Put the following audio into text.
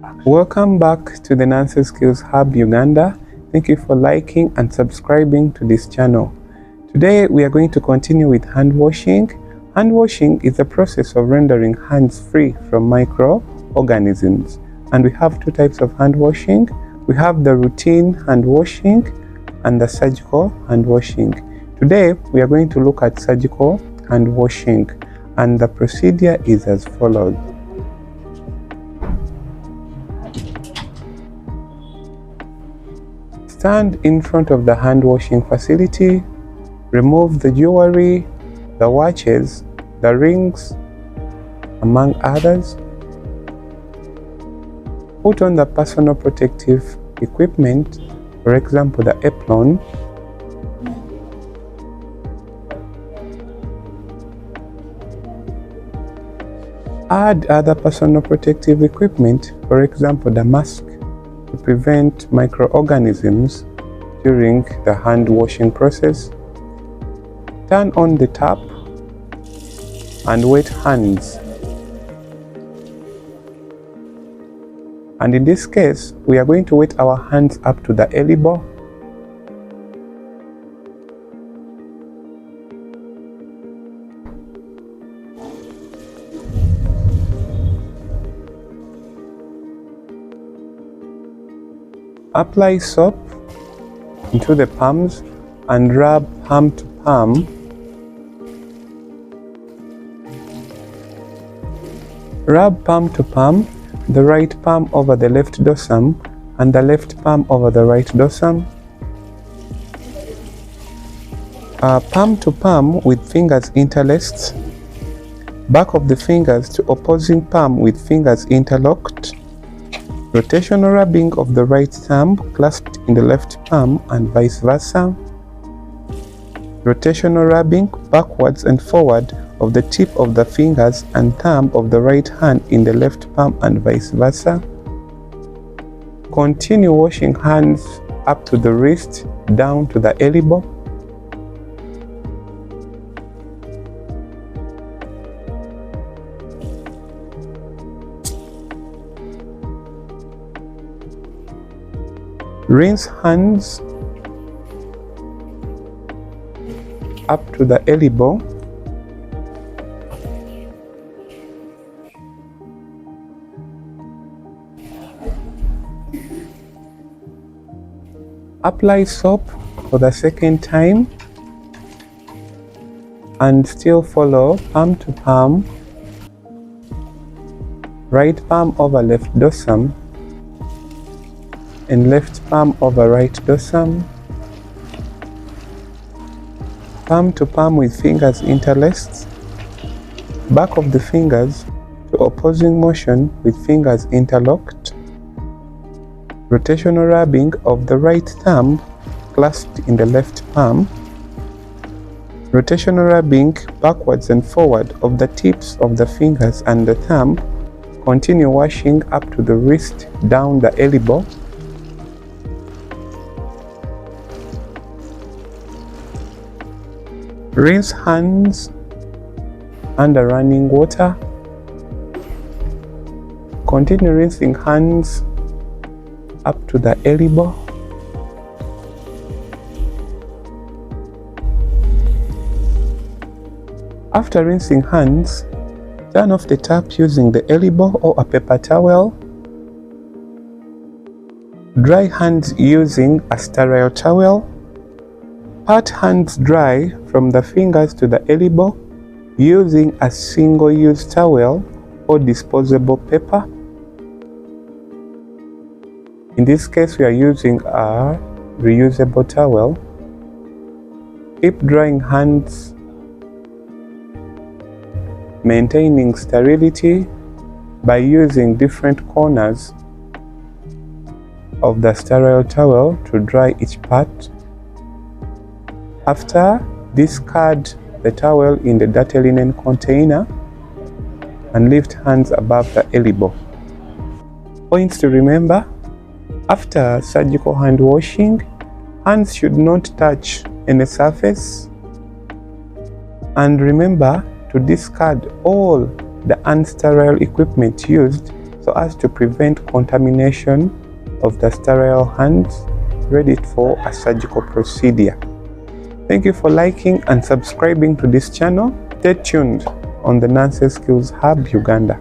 Welcome back to the Nancy Skills Hub Uganda. Thank you for liking and subscribing to this channel. Today we are going to continue with hand washing. Hand washing is a process of rendering hands free from microorganisms. And we have two types of hand washing. We have the routine hand washing and the surgical hand washing. Today we are going to look at surgical hand washing, and the procedure is as follows. Stand in front of the hand washing facility, remove the jewelry, the watches, the rings, among others. Put on the personal protective equipment, for example the apron. Add other personal protective equipment, for example the mask, to prevent microorganisms during the hand washing process. Turn on the tap and wet hands. And in this case, we are going to wet our hands up to the elbow. Apply soap into the palms and rub palm to palm. Rub palm to palm, the right palm over the left dorsum and the left palm over the right dorsum. Palm to palm with fingers interlaced. Back of the fingers to opposing palm with fingers interlocked. Rotational rubbing of the right thumb clasped in the left palm and vice versa. Rotational rubbing backwards and forward of the tip of the fingers and thumb of the right hand in the left palm and vice versa. Continue washing hands up to the wrist, down to the elbow. Rinse hands up to the elbow. Apply soap for the second time and still follow palm to palm, right palm over left dorsum and left palm over right dorsum. Palm to palm with fingers interlaced. Back of the fingers to opposing motion with fingers interlocked. Rotational rubbing of the right thumb clasped in the left palm. Rotational rubbing backwards and forward of the tips of the fingers and the thumb. Continue washing up to the wrist, down the elbow. Rinse hands under running water. Continue rinsing hands up to the elbow. After rinsing hands, turn off the tap using the elbow or a paper towel. Dry hands using a sterile towel. Pat hands dry from the fingers to the elbow using a single-use towel or disposable paper. In this case, we are using a reusable towel. Keep drying hands, maintaining sterility by using different corners of the sterile towel to dry each part. After, discard the towel in the dirty linen container and lift hands above the elbow. Points to remember: after surgical hand washing, hands should not touch any surface. And remember to discard all the unsterile equipment used, so as to prevent contamination of the sterile hands ready for a surgical procedure. Thank you for liking and subscribing to this channel. Stay tuned on the Nurses Skills Hub Uganda.